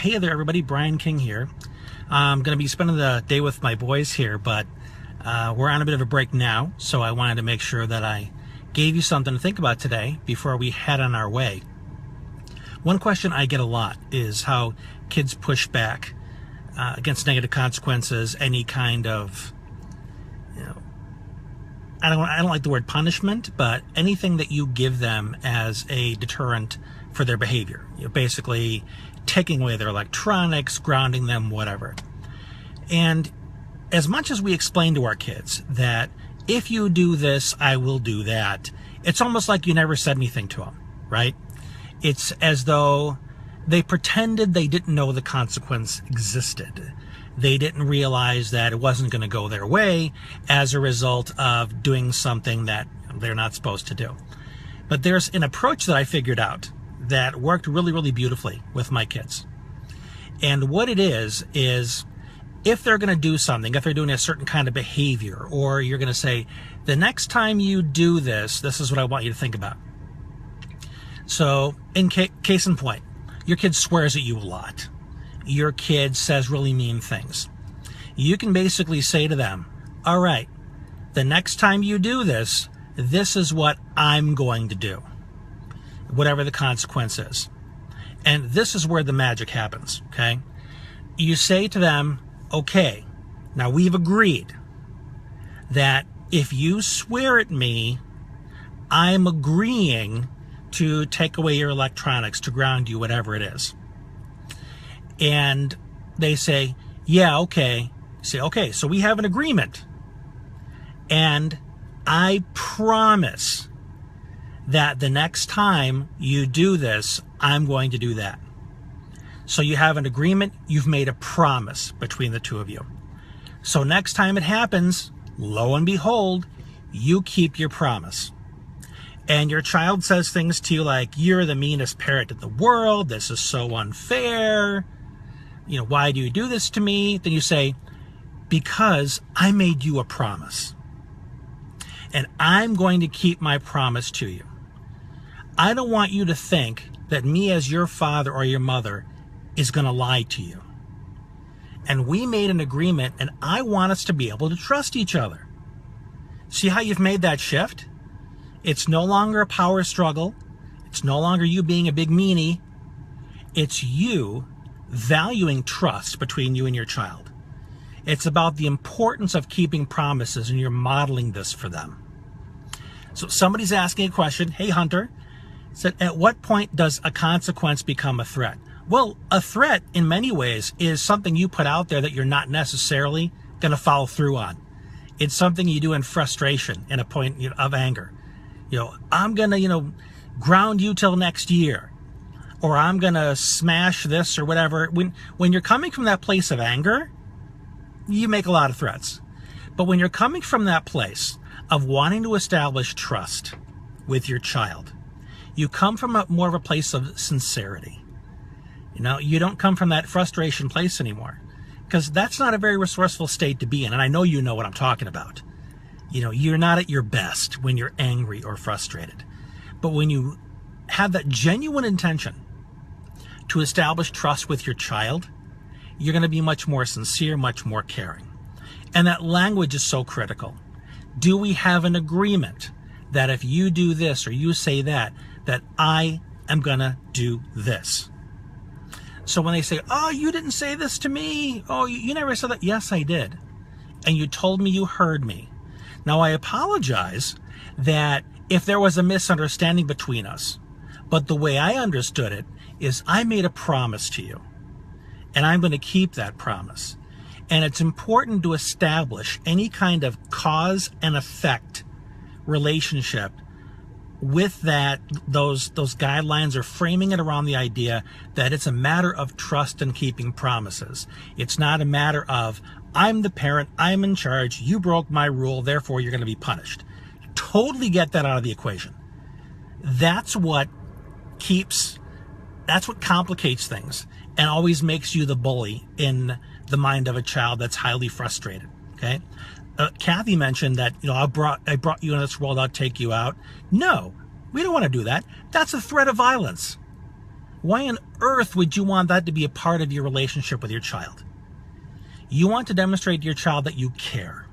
Hey there, everybody. Brian King here. I'm going to be spending the day with my boys here, but we're on a bit of a break now, so I wanted to make sure that I gave you something to think about today before we head on our way. One question I get a lot is how kids push back against negative consequences, any kind of, I don't like the word punishment, but anything that you give them as a deterrent for their behavior. Basically taking away their electronics, grounding them, whatever. And as much as we explain to our kids that if you do this, I will do that, it's almost like you never said anything to them, right? It's as though they pretended they didn't know the consequence existed. They didn't realize that it wasn't going to go their way as a result of doing something that they're not supposed to do. But there's an approach that I figured out that worked really, really beautifully with my kids. And what it is if they're going to do something, if they're doing a certain kind of behavior, or you're going to say, the next time you do this, this is what I want you to think about. So in case in point, your kid swears at you a lot. Your kid says really mean things. You can basically say to them, all right, the next time you do this, this is what I'm going to do, whatever the consequence is. And this is where the magic happens, okay? You say to them, okay, now we've agreed that if you swear at me, I'm agreeing to take away your electronics, to ground you, whatever it is. And they say, yeah, okay. You say, okay, so we have an agreement. And I promise that the next time you do this, I'm going to do that. So you have an agreement, you've made a promise between the two of you. So next time it happens, lo and behold, you keep your promise. And your child says things to you like, you're the meanest parent in the world, this is so unfair. Why do you do this to me? Then you say, because I made you a promise. And I'm going to keep my promise to you. I don't want you to think that me as your father or your mother is going to lie to you. And we made an agreement, and I want us to be able to trust each other. See how you've made that shift? It's no longer a power struggle. It's no longer you being a big meanie. It's you valuing trust between you and your child. It's about the importance of keeping promises, and you're modeling this for them. So somebody's asking a question, hey Hunter, said, at what point does a consequence become a threat? Well, a threat in many ways is something you put out there that you're not necessarily going to follow through on. It's something you do in frustration, in a point of anger. I'm going to, ground you till next year. Or I'm going to smash this or whatever. When you're coming from that place of anger, you make a lot of threats. But when you're coming from that place of wanting to establish trust with your child, you come from more of a place of sincerity. You don't come from that frustration place anymore, because that's not a very resourceful state to be in. And I know you know what I'm talking about. You're not at your best when you're angry or frustrated. But when you have that genuine intention to establish trust with your child, you're going to be much more sincere, much more caring. And that language is so critical. Do we have an agreement that if you do this or you say that I am going to do this? So when they say, oh, you didn't say this to me. Oh, you never said that. Yes, I did. And you told me you heard me. Now, I apologize that if there was a misunderstanding between us, but the way I understood it is I made a promise to you, and I'm going to keep that promise. And it's important to establish any kind of cause and effect relationship with those guidelines, or framing it around the idea that it's a matter of trust and keeping promises. It's not a matter of, I'm the parent, I'm in charge, you broke my rule, therefore you're going to be punished. Totally get that out of the equation. That's what complicates things and always makes you the bully in the mind of a child that's highly frustrated. Okay. Kathy mentioned that, I brought you in this world, I'll take you out. No, we don't want to do that. That's a threat of violence. Why on earth would you want that to be a part of your relationship with your child? You want to demonstrate to your child that you care,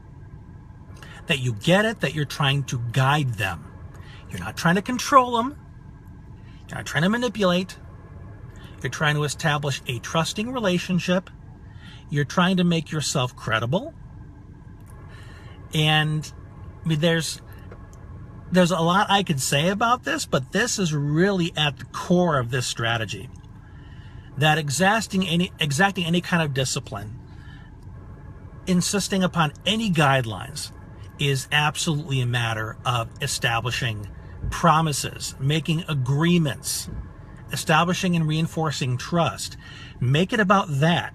that you get it, that you're trying to guide them. You're not trying to control them. You're not trying to manipulate. You're trying to establish a trusting relationship. You're trying to make yourself credible. And I mean, there's a lot I could say about this, but this is really at the core of this strategy. That exacting any kind of discipline, insisting upon any guidelines, is absolutely a matter of establishing promises, making agreements, establishing and reinforcing trust. Make it about that.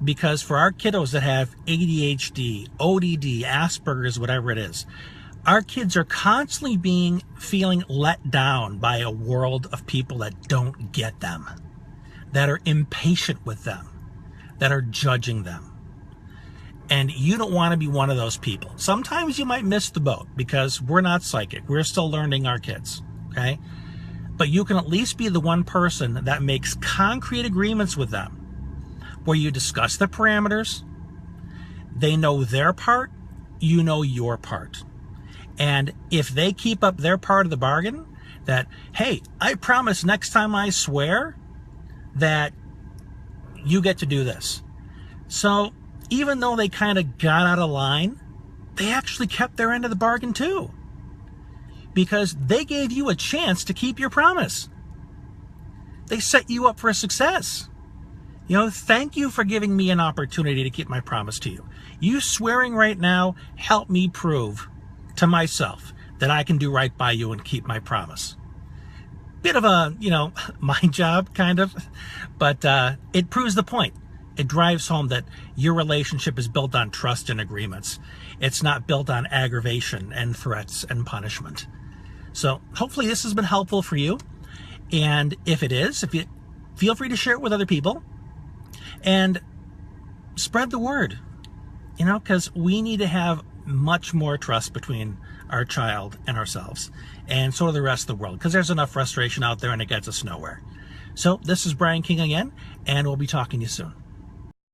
Because for our kiddos that have ADHD, ODD, Asperger's, whatever it is, our kids are constantly feeling let down by a world of people that don't get them, that are impatient with them, that are judging them. And you don't want to be one of those people. Sometimes you might miss the boat because we're not psychic. We're still learning our kids, okay? But you can at least be the one person that makes concrete agreements with them, where you discuss the parameters, they know their part, you know your part. And if they keep up their part of the bargain, that, hey, I promise next time I swear that you get to do this. So even though they kind of got out of line, they actually kept their end of the bargain too. Because they gave you a chance to keep your promise. They set you up for success. You know, thank you for giving me an opportunity to keep my promise to you. You swearing right now helped me prove to myself that I can do right by you and keep my promise. Bit of a, mind job, kind of, but it proves the point. It drives home that your relationship is built on trust and agreements. It's not built on aggravation and threats and punishment. So hopefully this has been helpful for you. And if it is, feel free to share it with other people and spread the word, because we need to have much more trust between our child and ourselves, and so do the rest of the world, because there's enough frustration out there and it gets us nowhere. So this is Brian King again, and we'll be talking to you soon.